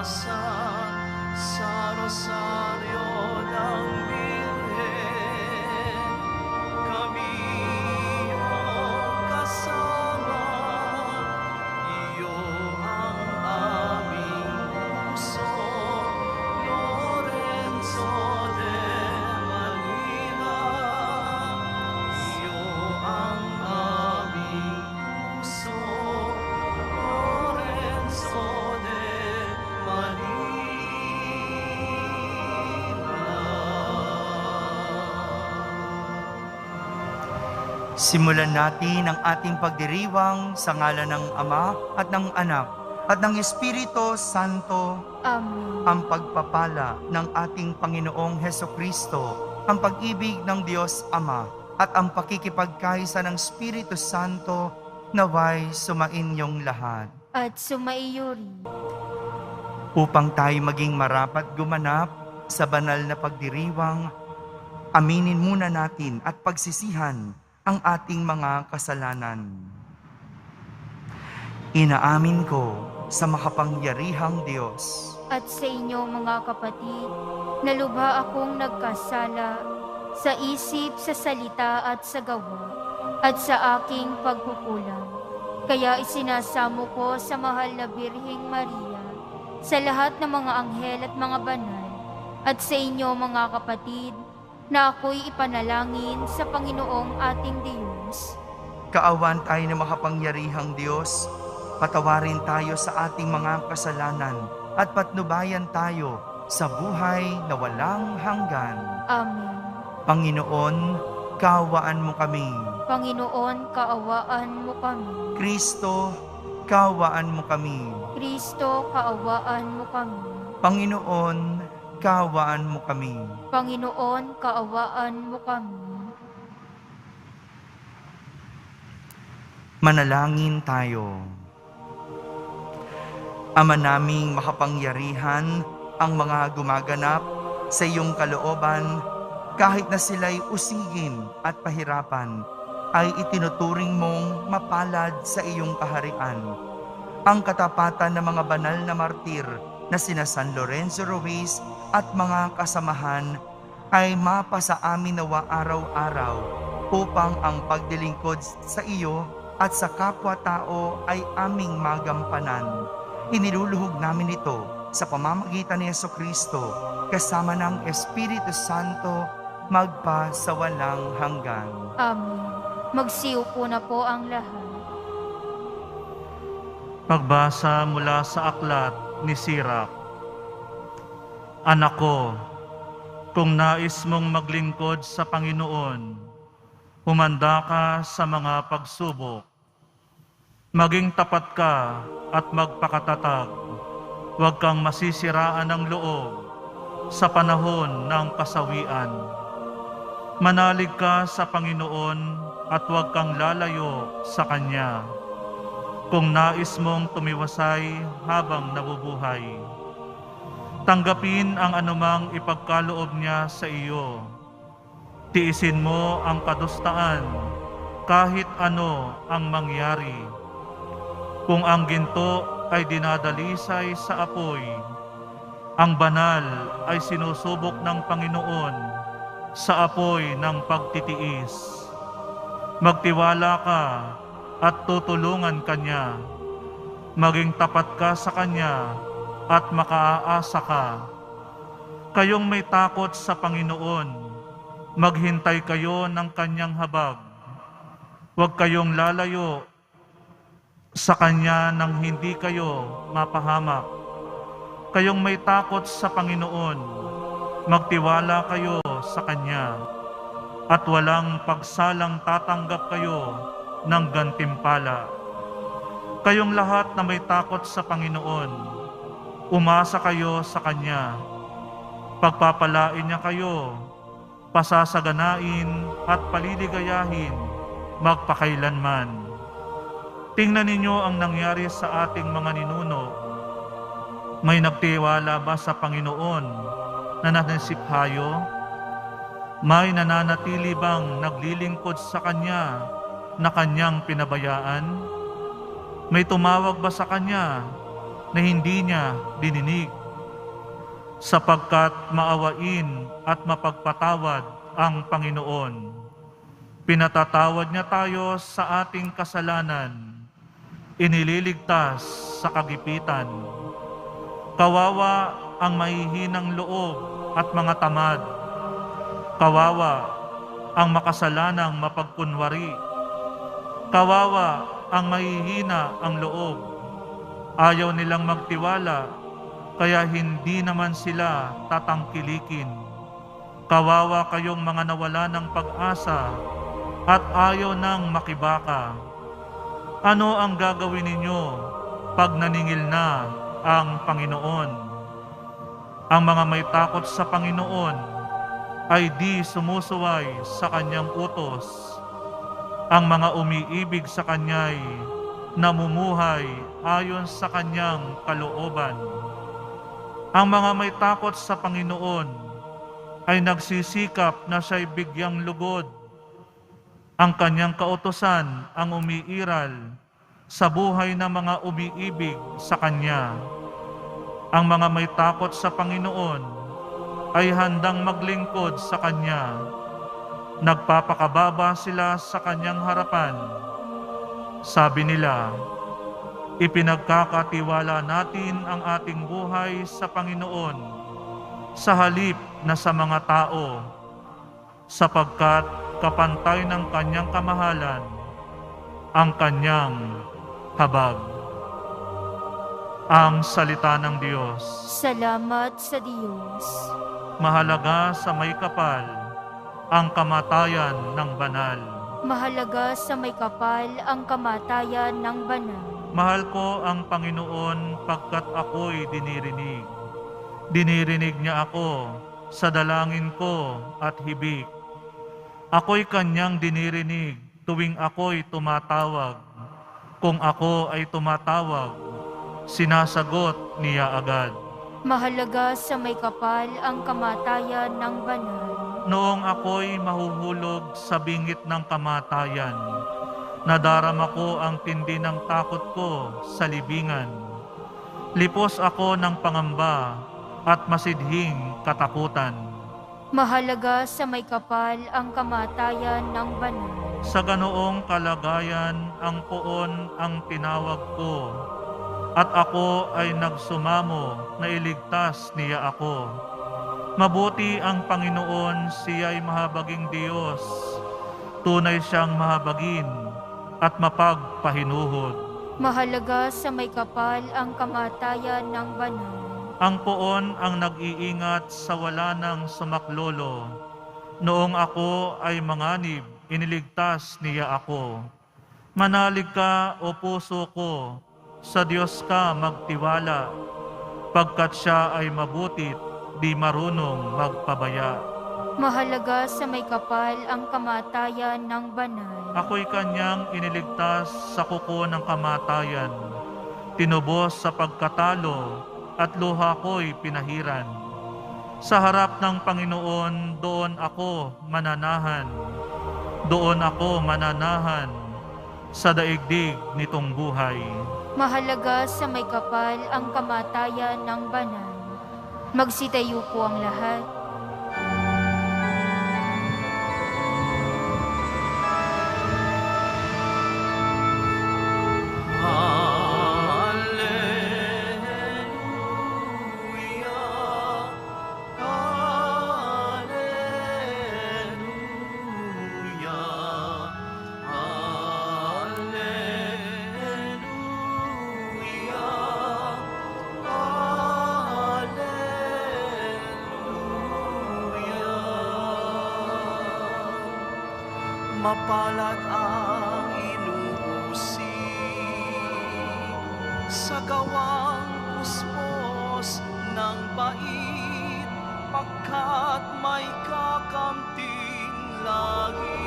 sa rosaryo ng Birhen, kami iyong kasama, iyo ang aming puso. Lorenzo de Malima, iyo ang aming puso. Lorenzo de Malima. Simulan natin ang ating pagdiriwang sa ngalan ng Ama at ng Anak at ng Espiritu Santo. Amen. Ang pagpapala ng ating Panginoong Hesukristo, ang pag-ibig ng Diyos Ama at ang pakikipagkaisa ng Espiritu Santo naway sumainyong lahat. At sumaiyo rin. Upang tayo maging marapat gumanap sa banal na pagdiriwang, aminin muna natin at pagsisihan ang ating mga kasalanan. Inaamin ko sa makapangyarihang Diyos At sa inyo mga kapatid, na lubha akong nagkasala sa isip, sa salita at sa gawa, at sa aking pagkukulang. Kaya isinasamo ko sa mahal na Birheng Maria, sa lahat ng mga anghel at mga banal, at sa inyo mga kapatid, na ako'y ipanalangin sa Panginoong ating Diyos. Kaawan tayo ng makapangyarihang Diyos, patawarin tayo sa ating mga kasalanan at patnubayan tayo sa buhay na walang hanggan. Amen. Panginoon, kaawaan mo kami. Panginoon, kaawaan mo kami. Kristo, kaawaan mo kami. Kristo, kaawaan mo kami. Panginoon, kaawaan mo kami. Panginoon, kaawaan mo kami. Manalangin tayo. Ama naming makapangyarihan, ang mga gumaganap sa iyong kalooban, kahit na sila'y usigin at pahirapan, ay itinuturing mong mapalad sa iyong kaharian. Ang katapatan ng mga banal na martir na sina San Lorenzo Ruiz at mga kasamahan ay mapasa amin nawa araw-araw upang ang pagdilingkod sa iyo at sa kapwa-tao ay aming magampanan. Iniluluhog namin ito sa pamamagitan ni Jesucristo kasama ng Espiritu Santo magpa sa walang hanggan. Amen. Magsiupo na po ang lahat. Pagbasa mula sa aklat ni Sirach. Anak ko, kung nais mong maglingkod sa Panginoon, humanda ka sa mga pagsubok. Maging tapat ka at magpakatatag. Huwag kang masisiraan ng loob sa panahon ng kasawian. Manalig ka sa Panginoon at huwag kang lalayo sa Kanya. Kung nais mong tumiwasay habang nabubuhay, tanggapin ang anumang ipagkaloob niya sa iyo. Tiisin mo ang kadustaan kahit ano ang mangyari. Kung ang ginto ay dinadalisay sa apoy, ang banal ay sinusubok ng Panginoon sa apoy ng pagtitiis. Magtiwala ka at tutulungan Kanya. Maging tapat ka sa Kanya at makaaasa ka. Kayong may takot sa Panginoon, maghintay kayo ng Kanyang habag. Huwag kayong lalayo sa Kanya nang hindi kayo mapahamak. Kayong may takot sa Panginoon, magtiwala kayo sa Kanya, at walang pagsalang tatanggap kayo ng gantimpala. Kayong lahat na may takot sa Panginoon, umasa kayo sa Kanya. Pagpapalain niya kayo, pasasaganain at paliligayahin magpakailanman. Tingnan ninyo ang nangyari sa ating mga ninuno. May nagtiwala ba sa Panginoon na nanisiphayo? May nananatili bang naglilingkod sa Kanya na Kanyang pinabayaan? May tumawag ba sa Kanya na hindi niya dininig, sapagkat maawain at mapagpatawad ang Panginoon. Pinatatawad niya tayo sa ating kasalanan, inililigtas sa kagipitan. Kawawa ang mahihinang loob at mga tamad. Kawawa ang makasalanang mapagkunwari. Kawawa ang mahihina ang loob. Ayaw nilang magtiwala, kaya hindi naman sila tatangkilikin. Kawawa kayong mga nawala ng pag-asa at ayaw nang makibaka. Ano ang gagawin ninyo pag naningil na ang Panginoon? Ang mga may takot sa Panginoon ay di sumusuway sa kanyang utos. Ang mga umiibig sa kanya'y namumuhay ayon sa kanyang kalooban. Ang mga may takot sa Panginoon ay nagsisikap na siya'y bigyang lugod. Ang kanyang kautusan ang umiiral sa buhay ng mga umiibig sa kanya. Ang mga may takot sa Panginoon ay handang maglingkod sa kanya. Nagpapakababa sila sa kanyang harapan. Sabi nila, ipinagkakatiwala natin ang ating buhay sa Panginoon sa halip na sa mga tao, sapagkat kapantay ng kanyang kamahalan ang kanyang habag. Ang salita ng Diyos. Salamat sa Diyos. Mahalaga sa may kapal ang kamatayan ng banal. Mahalaga sa may kapal ang kamatayan ng banal. Mahal ko ang Panginoon pagkat ako'y dinirinig. Dinirinig niya ako sa dalangin ko at hibik. Ako'y kanyang dinirinig tuwing ako'y tumatawag. Kung ako ay tumatawag, sinasagot niya agad. Mahalaga sa may kapal ang kamatayan ng banal. Noong ako'y mahuhulog sa bingit ng kamatayan, nadarama ko ang tindi ng takot ko sa libingan. Lipos ako ng pangamba at masidhing katakutan. Mahalaga sa may kapal ang kamatayan ng banal. Sa ganoong kalagayan, ang poon ang tinawag ko, at ako ay nagsumamo na iligtas niya ako. Mabuti ang Panginoon, siya'y mahabaging Diyos. Tunay siyang mahabagin at mapagpahinuhod. Mahalaga sa may kapal ang kamatayan ng banal. Ang poon ang nag-iingat sa wala ng sumaklolo. Noong ako ay manganib, iniligtas niya ako. Manalig ka, o puso ko, sa Diyos ka magtiwala, pagkat siya ay mabutit, di marunong magpabaya. Mahalaga sa may kapal ang kamatayan ng banal. Ako'y kanyang iniligtas sa kuko ng kamatayan, tinubos sa pagkatalo, at luha ko'y pinahiran. Sa harap ng Panginoon, doon ako mananahan. Doon ako mananahan sa daigdig nitong buhay. Mahalaga sa may kapal ang kamatayan ng banal. Magsitayo po ang lahat. Mapalad ang inuusig sa gawang puspos ng bait, pagkat may kakamting langit.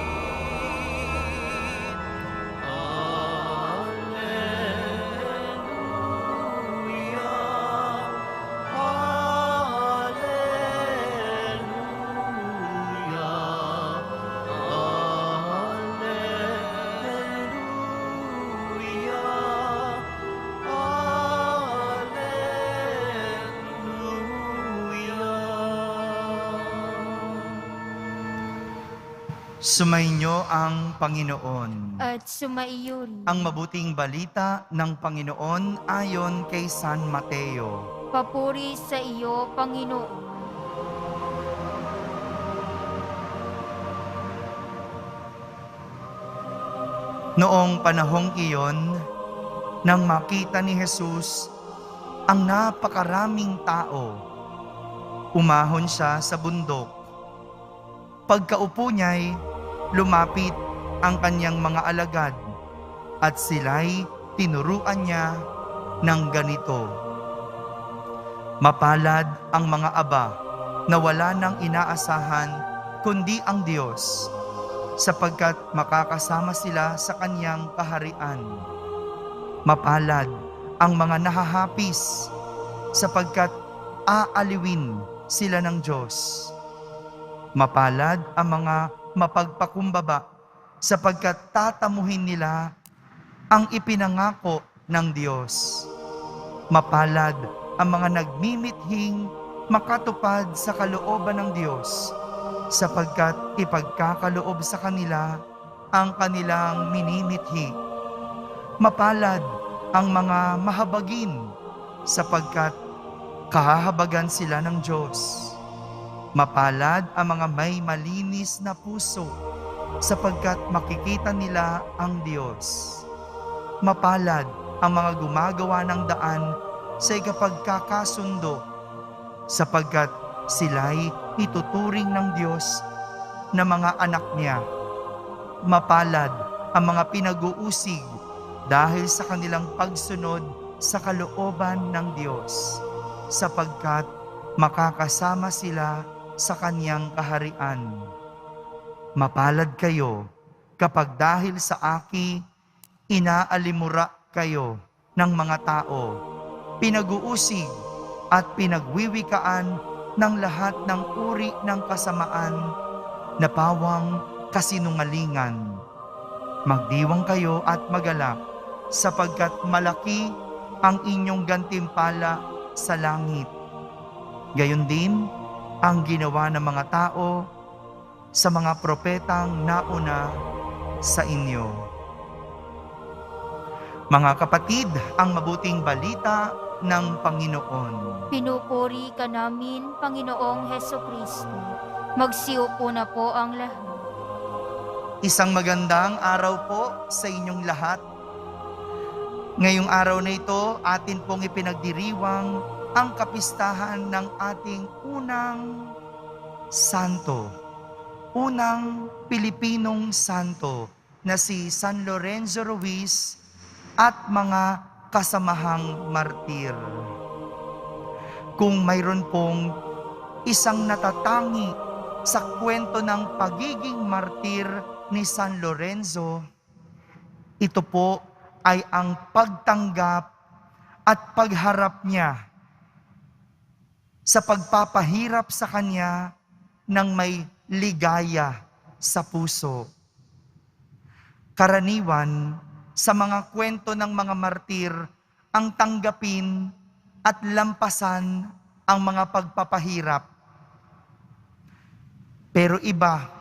Sumainyo ang Panginoon. At sumaiyo rin. Ang mabuting balita ng Panginoon ayon kay San Mateo. Papuri sa iyo, Panginoon. Noong panahong iyon, nang makita ni Jesus ang napakaraming tao, umahon siya sa bundok. Pagkaupo niya'y lumapit ang kanyang mga alagad at sila'y tinuruan niya ng ganito. Mapalad ang mga aba na wala nang inaasahan kundi ang Diyos, sapagkat makakasama sila sa kanyang kaharian. Mapalad ang mga nahahapis, sapagkat aaliwin sila ng Diyos. Mapalad ang mga mapagpakumbaba, sapagkat tatamuhin nila ang ipinangako ng Diyos. Mapalad ang mga nagmimithing makatupad sa kalooban ng Diyos, sapagkat ipagkakaloob sa kanila ang kanilang minimithi. Mapalad ang mga mahabagin, sapagkat kahahabagan sila ng Diyos. Mapalad ang mga may malinis na puso, sapagkat makikita nila ang Diyos. Mapalad ang mga gumagawa ng daan sa ikapagkakasundo, sapagkat sila'y ituturing ng Diyos na mga anak niya. Mapalad ang mga pinag-uusig dahil sa kanilang pagsunod sa kalooban ng Diyos, sapagkat makakasama sila sa kanyang kaharian. Mapalad kayo kapag dahil sa aki inaalimura kayo ng mga tao, pinag-uusig at pinagwiwikaan ng lahat ng uri ng kasamaan na pawang kasinungalingan. Magdiwang kayo at magalak, sapagkat malaki ang inyong gantimpala sa langit. Gayon din ang ginawa ng mga tao sa mga propetang nauna sa inyo. Mga kapatid, ang mabuting balita ng Panginoon. Pinupuri ka namin, Panginoong Hesukristo. Magsiupo na po ang lahat. Isang magandang araw po sa inyong lahat. Ngayong araw na ito, atin pong ipinagdiriwang ang kapistahan ng ating unang santo, unang Pilipinong santo na si San Lorenzo Ruiz at mga kasamahang martir. Kung mayroon pong isang natatangi sa kwento ng pagiging martir ni San Lorenzo, ito po ay ang pagtanggap at pagharap niya sa pagpapahirap sa kanya ng may ligaya sa puso. Karaniwan sa mga kwento ng mga martir, ang tanggapin at lampasan ang mga pagpapahirap. Pero iba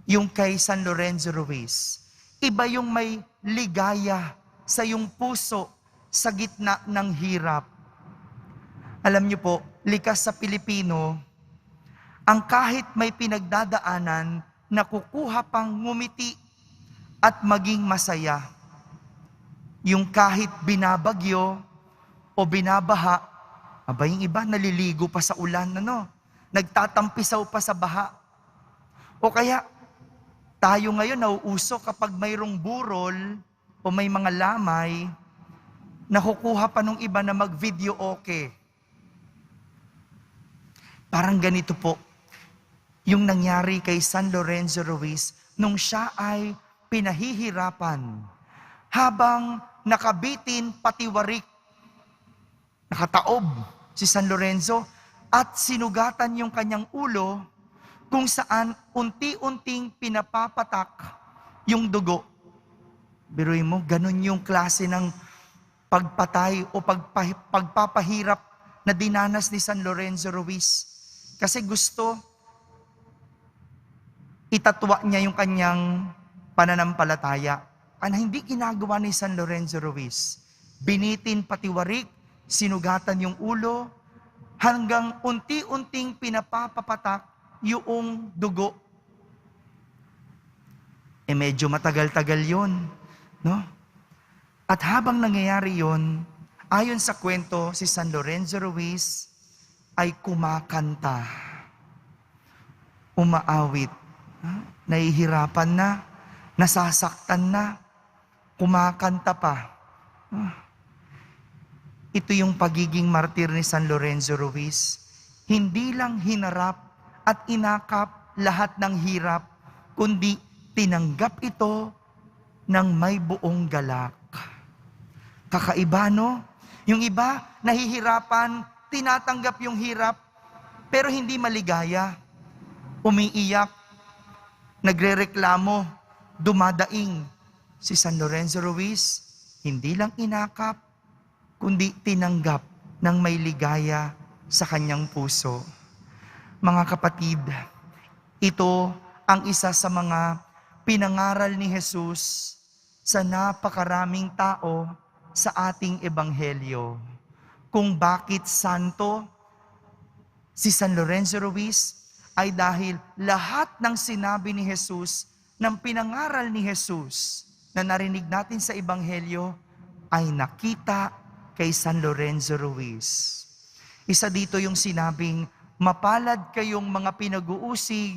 yung kay San Lorenzo Ruiz. Iba yung may ligaya sa iyong puso sa gitna ng hirap. Alam niyo po, likas sa Pilipino, ang kahit may pinagdadaanan na kukuha pang ngumiti at maging masaya. Yung kahit binabagyo o binabaha, yung iba naliligo pa sa ulan, nagtatampisaw pa sa baha. O kaya, tayo ngayon nauuso kapag mayroong burol o may mga lamay, nakukuha pa nung iba na mag-video okay. Parang ganito po, yung nangyari kay San Lorenzo Ruiz nung siya ay pinahihirapan habang nakabitin patiwarik. Nakataob si San Lorenzo at sinugatan yung kanyang ulo kung saan unti-unting pinapapatak yung dugo. Biruin mo, ganun yung klase ng pagpatay o pagpapahirap na dinanas ni San Lorenzo Ruiz. Kasi gusto itatwa niya yung kanyang pananampalataya. Ano hindi ginagawa ni San Lorenzo Ruiz? Binitin patiwarik, sinugatan yung ulo, hanggang unti-unting pinapapapatak yung dugo. Medyo matagal-tagal yun, no? At habang nangyayari yun, ayon sa kwento, si San Lorenzo Ruiz ay kumakanta, umaawit, nahihirapan na, nasasaktan na, kumakanta pa. Ito yung pagiging martir ni San Lorenzo Ruiz. Hindi lang hinarap at inakap lahat ng hirap, kundi tinanggap ito ng may buong galak. Kakaiba, no? Yung iba, nahihirapan, tinatanggap yung hirap, pero hindi maligaya. Umiiyak, nagrereklamo, dumadaing. Si San Lorenzo Ruiz, hindi lang inakap, kundi tinanggap ng may ligaya sa kanyang puso. Mga kapatid, ito ang isa sa mga pinangaral ni Jesus sa napakaraming tao sa ating ebanghelyo. Kung bakit santo si San Lorenzo Ruiz ay dahil lahat ng sinabi ni Jesus, ng pinangaral ni Jesus na narinig natin sa ebanghelyo ay nakita kay San Lorenzo Ruiz. Isa dito yung sinabing, mapalad kayong mga pinag-uusig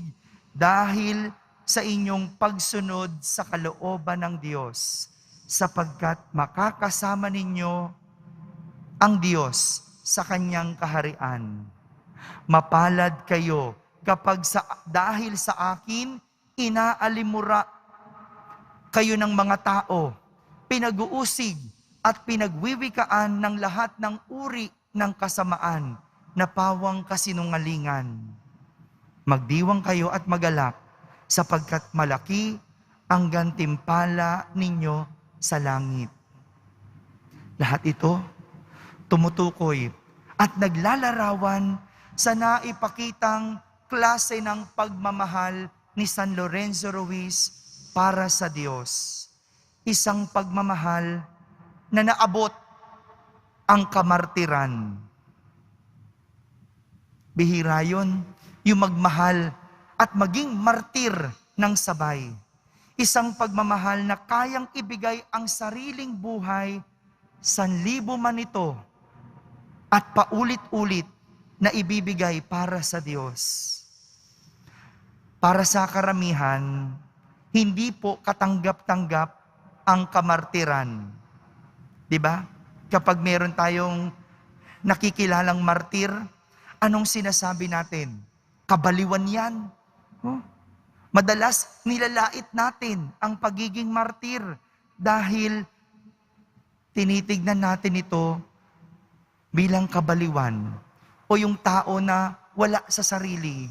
dahil sa inyong pagsunod sa kalooban ng Diyos, sapagkat makakasama ninyo ang Diyos sa kanyang kaharian. Mapalad kayo kapag dahil sa akin, inaalimura kayo ng mga tao, pinag-uusig at pinagwiwikaan ng lahat ng uri ng kasamaan na pawang kasinungalingan. Magdiwang kayo at magalak, sapagkat malaki ang gantimpala ninyo sa langit. Lahat ito tumutukoy at naglalarawan sa naipakitang klase ng pagmamahal ni San Lorenzo Ruiz para sa Diyos. Isang pagmamahal na naabot ang kamartiran. Bihira yun, yung magmahal at maging martir ng sabay. Isang pagmamahal na kayang ibigay ang sariling buhay, 1,000 man ito, at paulit-ulit na ibibigay para sa Diyos. Para sa karamihan, hindi po katanggap-tanggap ang kamartiran. Diba? Kapag meron tayong nakikilalang martir, anong sinasabi natin? Kabaliwan yan. Madalas nilalait natin ang pagiging martir dahil tinitignan natin ito bilang kabaliwan o yung tao na wala sa sarili.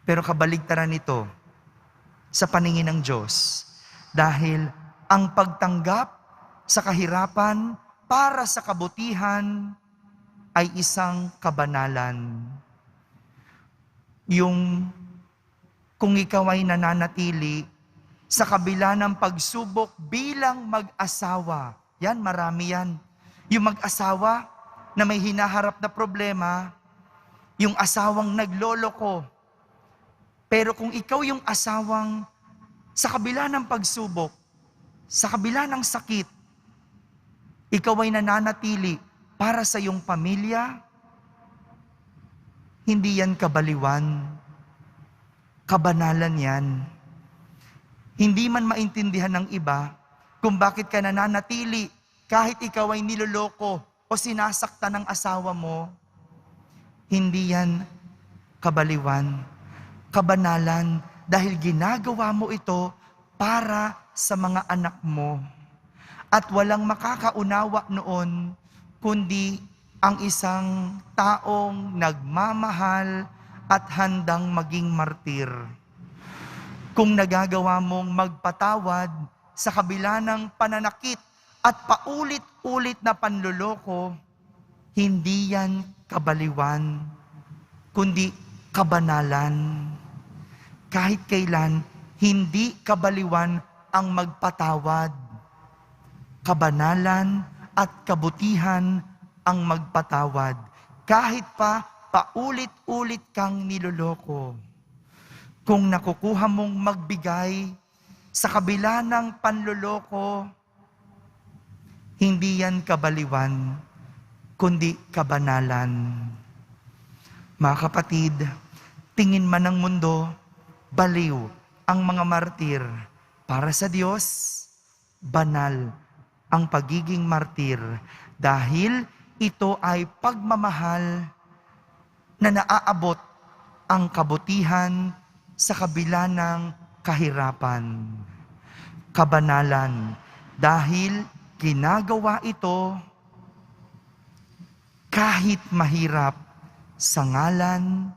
Pero kabaligtaran nito sa paningin ng Diyos dahil ang pagtanggap sa kahirapan para sa kabutihan ay isang kabanalan. Yung kung ikaw ay nananatili sa kabila ng pagsubok bilang mag-asawa, yan, marami yan. Yung mag-asawa na may hinaharap na problema, yung asawang nagloloko. Pero kung ikaw yung asawang sa kabila ng pagsubok, sa kabila ng sakit, ikaw ay nananatili para sa iyong pamilya, hindi yan kabaliwan. Kabanalan yan. Hindi man maintindihan ng iba kung bakit ka nananatili kahit ikaw ay niloloko o sinasaktan ng asawa mo. Hindi yan kabaliwan. Kabanalan dahil ginagawa mo ito para sa mga anak mo. At walang makakaunawa noon kundi ang isang taong nagmamahal at handang maging martir. Kung nagagawa mong magpatawad sa kabila ng pananakit at paulit-ulit na panloloko, hindi yan kabaliwan, kundi kabanalan. kahit kailan hindi kabaliwan ang magpatawad. Kabanalan at kabutihan ang magpatawad. Kahit pa paulit-ulit kang niloloko. Kung nakukuha mong magbigay sa kabila ng panloloko, hindi yan kabaliwan, kundi kabanalan. Mga kapatid, tingin man ng mundo, baliw ang mga martir. Para sa Diyos, banal ang pagiging martir dahil ito ay pagmamahal na naaabot ang kabutihan sa kabila ng kahirapan. Kabanalan dahil ginagawa ito kahit mahirap sa ngalan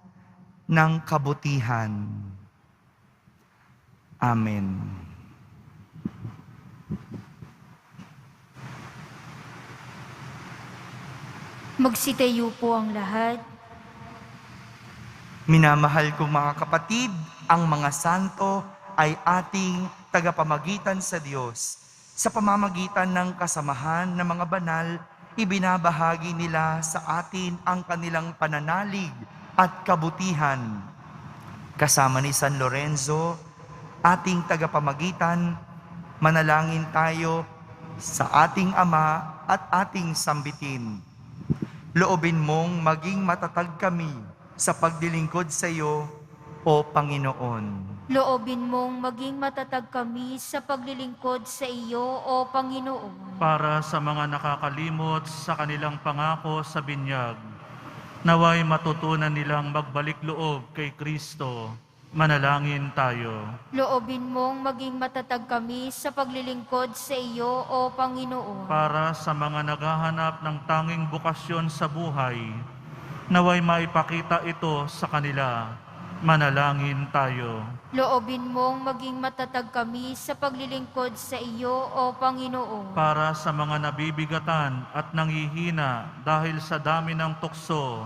ng kabutihan. Amen. Magsitayo po ang lahat. Minamahal kong mga kapatid, ang mga santo ay ating tagapamagitan sa Diyos. Sa pamamagitan ng kasamahan ng mga banal, ibinabahagi nila sa atin ang kanilang pananalig at kabutihan. Kasama ni San Lorenzo, ating tagapamagitan, manalangin tayo sa ating Ama at ating sambitin. Loobin mong maging matatag kami sa pagdilingkod sa iyo, O Panginoon. Loobin mong maging matatag kami sa paglilingkod sa iyo, O Panginoon. Para sa mga nakakalimot sa kanilang pangako sa binyag, naway matutunan nilang magbalik loob kay Kristo. Manalangin tayo. Loobin mong maging matatag kami sa paglilingkod sa iyo, O Panginoon. Para sa mga naghahanap ng tanging bukasyon sa buhay, naway maipakita ito sa kanila. Manalangin tayo. Loobin mong maging matatag kami sa paglilingkod sa iyo, O Panginoon. Para sa mga nabibigatan at nanghihina dahil sa dami ng tukso,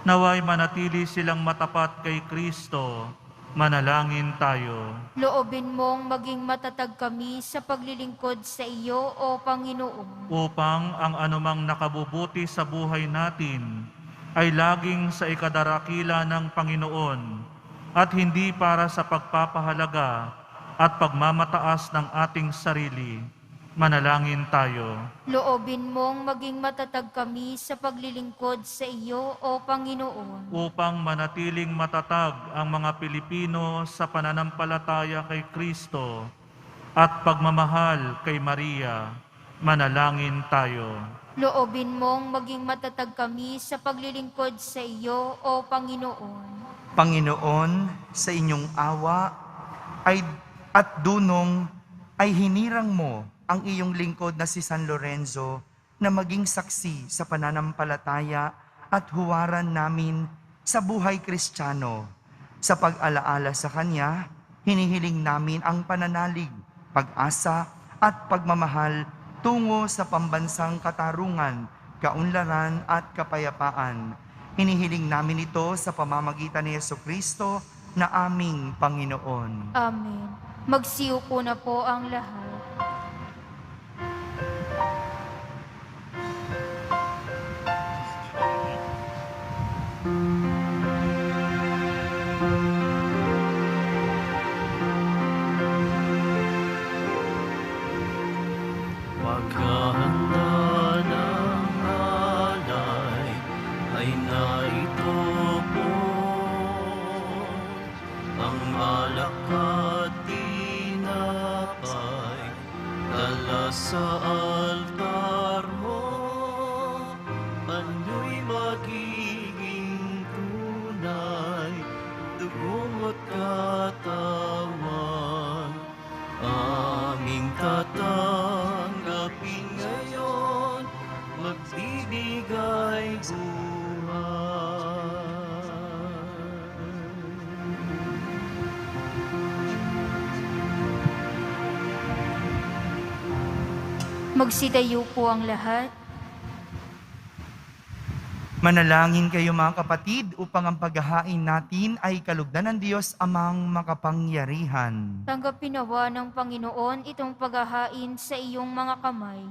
naway manatili silang matapat kay Kristo. Manalangin tayo. Loobin mong maging matatag kami sa paglilingkod sa iyo, O Panginoon. Upang ang anumang nakabubuti sa buhay natin ay laging sa ikadarakila ng Panginoon at hindi para sa pagpapahalaga at pagmamataas ng ating sarili. Manalangin tayo. Loobin mong maging matatag kami sa paglilingkod sa iyo, O Panginoon. Upang manatiling matatag ang mga Pilipino sa pananampalataya kay Kristo at pagmamahal kay Maria. Manalangin tayo. Loobin mong maging matatag kami sa paglilingkod sa iyo, O Panginoon. Panginoon, sa inyong awa at dunong ay hinirang mo ang iyong lingkod na si San Lorenzo na maging saksi sa pananampalataya at huwaran namin sa buhay Kristiyano. Sa pag-alaala sa Kanya, hinihiling namin ang pananalig, pag-asa at pagmamahal tungo sa pambansang katarungan, kaunlaran at kapayapaan. Hinihiling namin ito sa pamamagitan ni Jesucristo na aming Panginoon. Amen. Magsiupo na po ang lahat. Paghahanda ng alay ay naitupo, ang alak at tinapay dala sa altar mo. Ano'y magiging tunay, dugo at katawan, aming tatanggapin ngayon, magbibigay buhay. Magsitayo po ang lahat. Manalangin kayo mga kapatid upang ang paghahain natin ay kalugdan ng Diyos amang makapangyarihan. Tanggapin nawa ng Panginoon itong paghahain sa iyong mga kamay,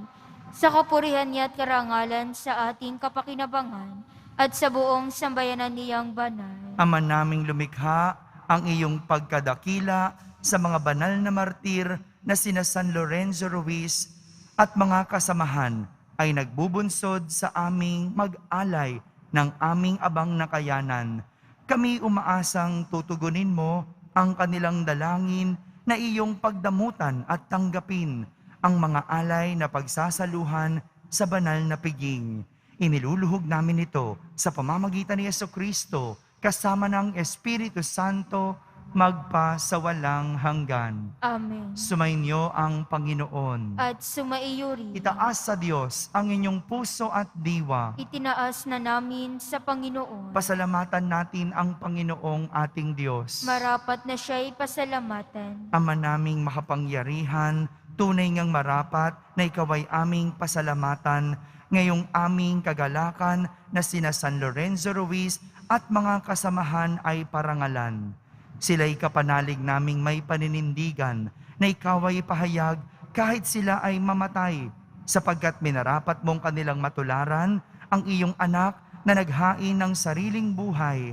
sa kapurihan niya at karangalan sa ating kapakinabangan at sa buong sambayanan niyang banal. Ama naming lumikha, ang iyong pagkadakila sa mga banal na martir na sina San Lorenzo Ruiz at mga kasamahan ay nagbubunsod sa aming mag-alay ng aming abang na kayanan. Kami umaasang tutugunin mo ang kanilang dalangin na iyong pagdamutan at tanggapin ang mga alay na pagsasaluhan sa banal na piging. Iniluluhog namin ito sa pamamagitan ni Jesucristo kasama ng Espiritu Santo magpa sa walang hanggan. Amen. Sumainyo ang Panginoon. At sumaiyo rin. Itaas sa Diyos ang inyong puso at diwa. Itinaas na namin sa Panginoon. Pasalamatan natin ang Panginoong ating Diyos. Marapat na siya'y pasalamatan. Ama naming makapangyarihan, tunay ngang marapat na ikaw ay aming pasalamatan ngayong aming kagalakan na sina San Lorenzo Ruiz at mga kasamahan ay parangalan. Sila'y kapanalig naming may paninindigan na ikaw ay pahayag kahit sila ay mamatay, sapagkat minarapat mong kanilang matularan ang iyong anak na naghain ng sariling buhay.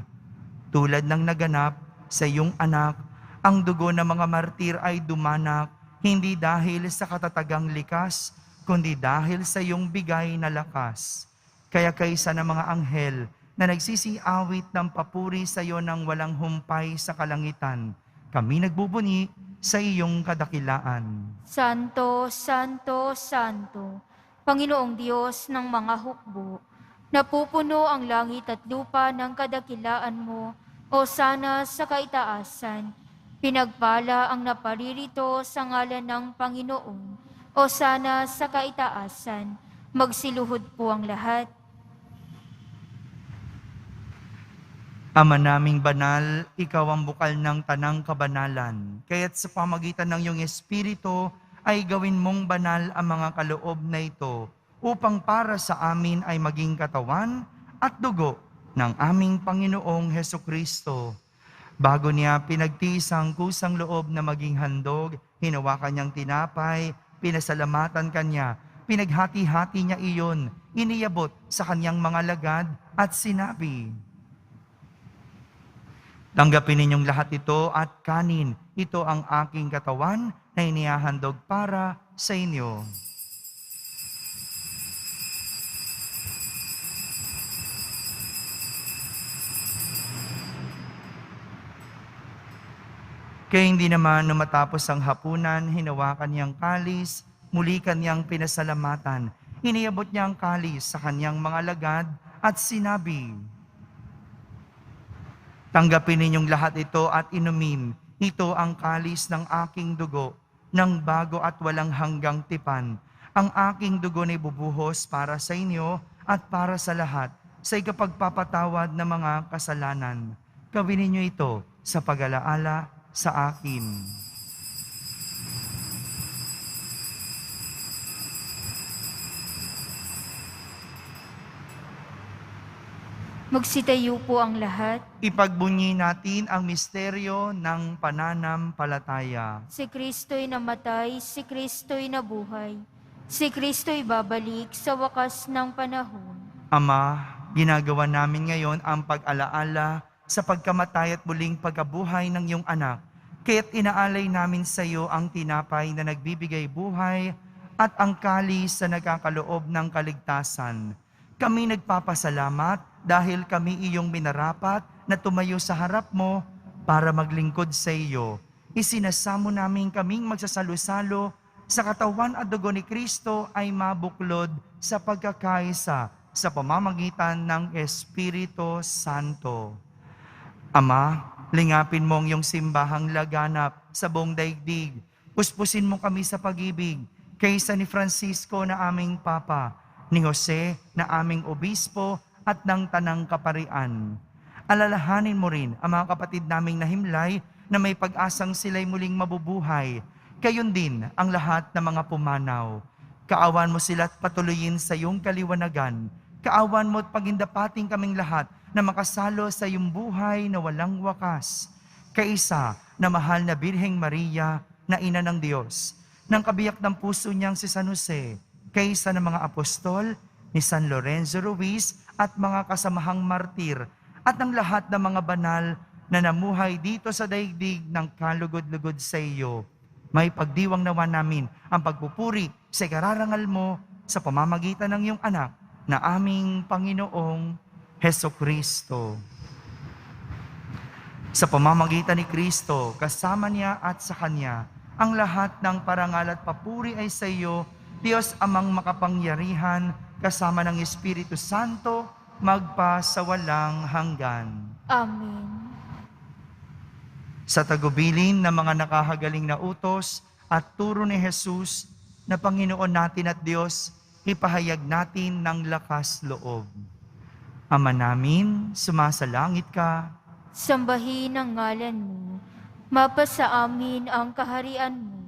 Tulad ng naganap sa iyong anak, ang dugo ng mga martir ay dumanak, hindi dahil sa katatagang likas, kundi dahil sa iyong bigay na lakas. Kaya kaysa ng mga anghel na nagsisiawit ng papuri sa iyo ng walang humpay sa kalangitan, kami nagbubuni sa iyong kadakilaan. Santo, Santo, Santo, Panginoong Diyos ng mga hukbo, napupuno ang langit at lupa ng kadakilaan mo, o sana sa kaitaasan. Pinagpala ang naparirito sa ngalan ng Panginoon, o sana sa kaitaasan. Magsiluhod po ang lahat. Ama naming banal, ikaw ang bukal ng tanang kabanalan. Kaya't sa pamagitan ng iyong Espiritu ay gawin mong banal ang mga kaloob na ito upang para sa amin ay maging katawan at dugo ng aming Panginoong Hesukristo. Bago niya pinagtiis ang kusang loob na maging handog, hinawakan niyang tinapay, pinasalamatan kanya, pinaghati-hati niya iyon, iniyabot sa kanyang mga lagad at sinabi, "Tanggapin ninyong lahat ito at kanin. Ito ang aking katawan na inihahandog para sa inyo." Kaya hindi naman nung matapos ang hapunan, hinawakan niyang kalis, muli kanyang pinasalamatan. Iniabot niya ang kalis sa kanyang mga lagad at sinabi, "Tanggapin ninyong lahat ito at inumin. Ito ang kalis ng aking dugo, ng bago at walang hanggang tipan. Ang aking dugo na ibubuhos para sa inyo at para sa lahat, sa ikapagpapatawad ng mga kasalanan. Gawin ninyo ito sa pag-alaala sa akin." Magsitayo po ang lahat. Ipagbunyi natin ang misteryo ng pananampalataya. Si Kristo'y namatay, si Kristo'y nabuhay. Si Kristo'y babalik sa wakas ng panahon. Ama, ginagawa namin ngayon ang pag-alaala sa pagkamatay at muling pagkabuhay ng iyong anak. Kaya't inaalay namin sa iyo ang tinapay na nagbibigay buhay at ang kalis na nagkakaloob ng kaligtasan. Kami nagpapasalamat dahil kami iyong minarapat na tumayo sa harap mo para maglingkod sa iyo. Isinasamo namin kaming magsasalo-salo sa katawan at dugo ni Kristo ay mabuklod sa pagkakaisa sa pamamagitan ng Espiritu Santo. Ama, lingapin mo ang iyong simbahang laganap sa buong daigdig. Puspusin mo kami sa pag-ibig kaysa ni Francisco na aming Papa, ni Jose na aming Obispo at ng Tanang Kaparian. Alalahanin mo rin ang mga kapatid naming nahimlay na may pag-asang sila'y muling mabubuhay. Gayon din ang lahat ng mga pumanaw. Kaawan mo sila at patuloyin sa iyong kaliwanagan. Kaawan mo at pagindapating kaming lahat na makasalo sa iyong buhay na walang wakas. Kaisa na mahal na Birheng Maria na ina ng Diyos, ng kabiyak ng puso niyang si San Jose, kaisa ng mga apostol, ni San Lorenzo Ruiz at mga kasamahang martir, at ng lahat ng mga banal na namuhay dito sa daigdig ng kalugod-lugod sa iyo. May pagdiwang nawa namin ang pagpupuri sa ikararangal mo sa pamamagitan ng iyong anak na aming Panginoong Hesukristo. Sa pamamagitan ni Kristo, kasama niya at sa Kanya, ang lahat ng parangal at papuri ay sa iyo, Diyos amang makapangyarihan, kasama ng Espiritu Santo, magpa sa walang hanggan. Amen. Sa tagubilin ng mga nakahagaling na utos at turo ni Jesus na Panginoon natin at Diyos, ipahayag natin ng lakas loob. Ama namin, sumasalangit ka. Sambahin ang ngalan mo. Mapasa amin ang kaharian mo.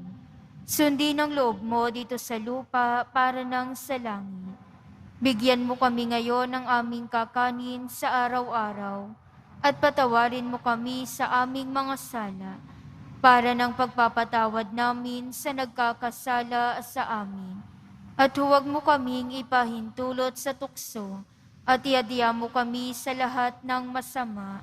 Sundin ang loob mo dito sa lupa para nang sa langit. Bigyan mo kami ngayon ng aming kakanin sa araw-araw at patawarin mo kami sa aming mga sala para ng pagpapatawad namin sa nagkakasala sa amin. At huwag mo kaming ipahintulot sa tukso at iadya mo kami sa lahat ng masama.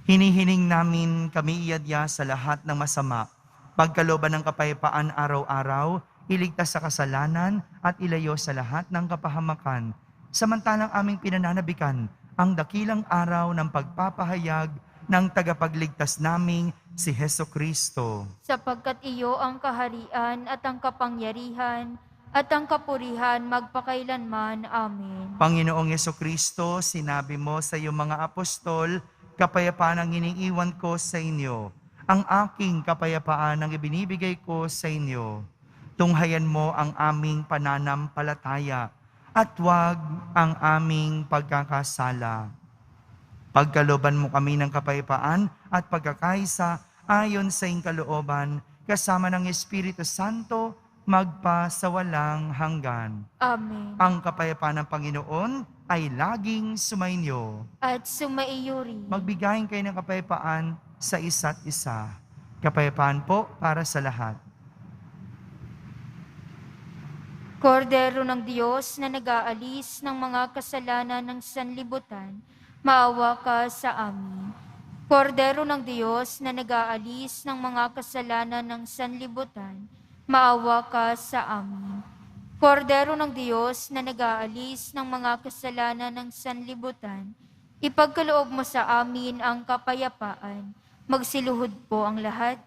Hinihiling namin kami iadya sa lahat ng masama, pagkalooban ng kapayapaan araw-araw, iligtas sa kasalanan at ilayo sa lahat ng kapahamakan, samantalang aming pinananabikan ang dakilang araw ng pagpapahayag ng tagapagligtas naming si Hesukristo. Sapagkat iyo ang kaharian at ang kapangyarihan at ang kapurihan magpakailanman. Amen. Panginoong Hesukristo, sinabi mo sa iyong mga apostol, kapayapaan ang iniiwan ko sa inyo. Ang aking kapayapaan ang ibinibigay ko sa inyo. Tunghayan mo ang aming pananampalataya at huwag ang aming pagkakasala. Pagkalooban mo kami ng kapayapaan at pagkakaisa ayon sa iyong kalooban, kasama ng Espiritu Santo, magpa sa walang hanggan. Amen. Ang kapayapaan ng Panginoon ay laging sumainyo. At sumaiyo rin. Magbigayin kayo ng kapayapaan sa isa't isa. Kapayapaan po para sa lahat. Kordero ng Diyos na nag-aalis ng mga kasalanan ng sanlibutan, maawa ka sa amin. Kordero ng Diyos na nag-aalis ng mga kasalanan ng sanlibutan, maawa ka sa amin. Kordero ng Diyos na nag-aalis ng mga kasalanan ng sanlibutan, ipagkaloob mo sa amin ang kapayapaan. Magsiluhod po ang lahat.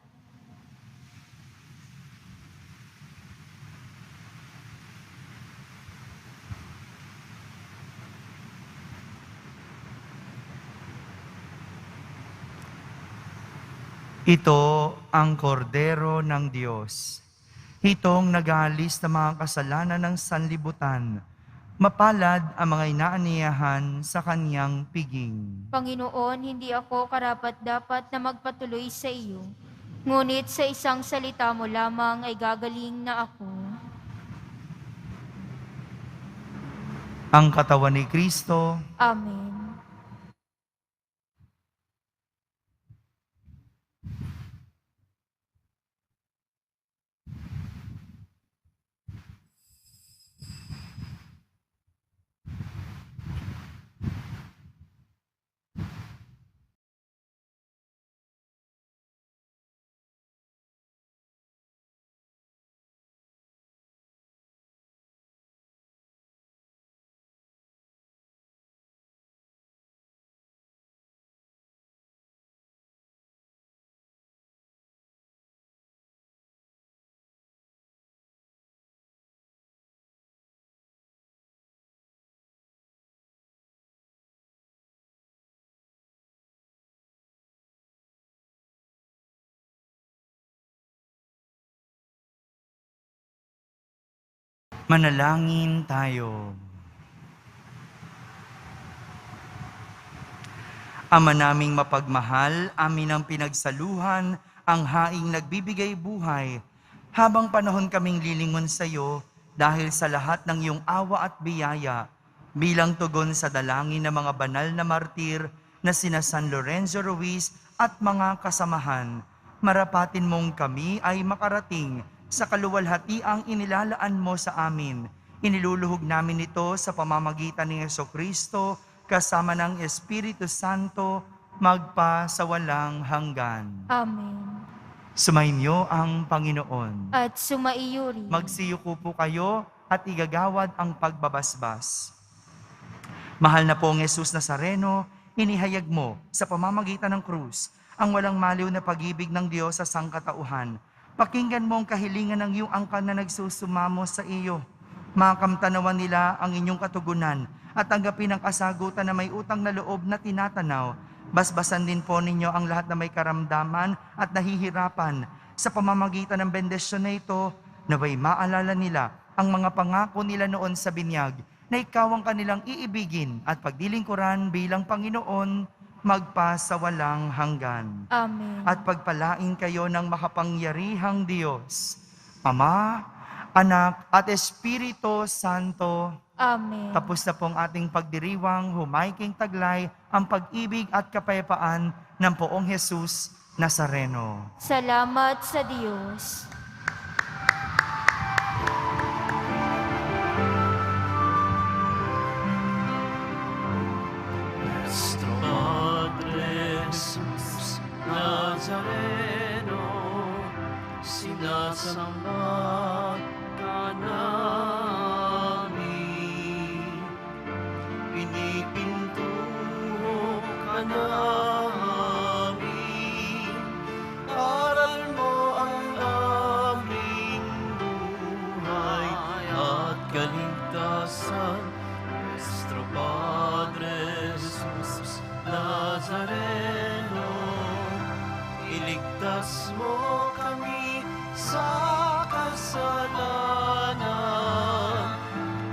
Ito ang kordero ng Diyos. Itong nag-aalis ng mga kasalanan ng sanlibutan. Mapalad ang mga inaaniyahan sa kanyang piging. Panginoon, hindi ako karapat-dapat na magpatuloy sa iyo. Ngunit sa isang salita mo lamang ay gagaling na ako. Ang katawan ni Kristo. Amen. Manalangin tayo. Ama naming mapagmahal, amin ang pinagsaluhan, ang haing nagbibigay buhay, habang panahon kaming lilingon sa iyo dahil sa lahat ng iyong awa at biyaya, bilang tugon sa dalangin ng mga banal na martir na sina San Lorenzo Ruiz at mga kasamahan, marapatin mong kami ay makarating sa kaluwalhatiang inilalaan mo sa amin. Iniluluhog namin ito sa pamamagitan ni Jesucristo kasama ng Espiritu Santo magpa sa walang hanggan. Amen. Sumainyo ang Panginoon. At sumaiyo rin. Magsiyuko po kayo at igagawad ang pagbabasbas. Mahal na pong Jesus Nazareno, inihayag mo sa pamamagitan ng krus ang walang maliw na pag-ibig ng Diyos sa sangkatauhan. Pakinggan mo ang kahilingan ng iyong angkan na nagsusumamo sa iyo. Makamtanawan nila ang inyong katugunan at tanggapin ang kasagutan na may utang na loob na tinatanaw. Basbasan din po ninyo ang lahat na may karamdaman at nahihirapan. Sa pamamagitan ng bendisyon na ito, naway maalala nila ang mga pangako nila noon sa binyag, na ikaw ang kanilang iibigin at pagdilingkuran bilang Panginoon magpa sa walang hanggan. Amen. At pagpalain kayo ng makapangyarihang Diyos, Ama, Anak, at Espiritu Santo. Amen. Tapos na pong ating pagdiriwang, humaiking taglay ang pag-ibig at kapayapaan ng poong Jesus Nazareno. Salamat sa Diyos. Nuestro Padre Jesus Nazareno, sinasamba ka namin, pinipintuho ka namin, aral mo ang aming buhay at kaligtasan. Nuestro Padre Jesus Nazareno, iligtas mo kami sa kasalanan.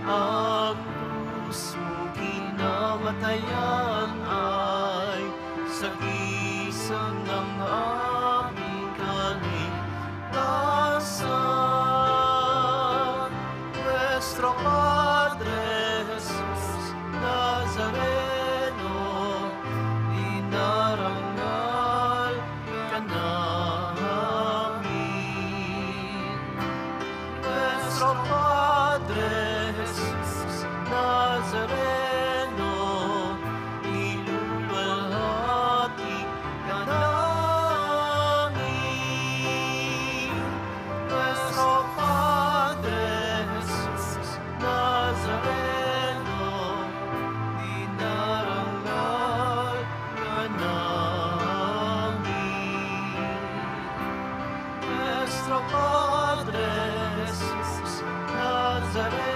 Ang krus mo kinamatayan ay sagisang ng aming kaligtasan. Nuestro Padre Jesus Nazareno, inarangal ka namin. Nuestro Padre Jesus Nazareno, iluluwalhati ka namin. Nuestro Padre Jesus Nazareno, dinarangal ka namin. Nuestro Padre Jesus Nazareno,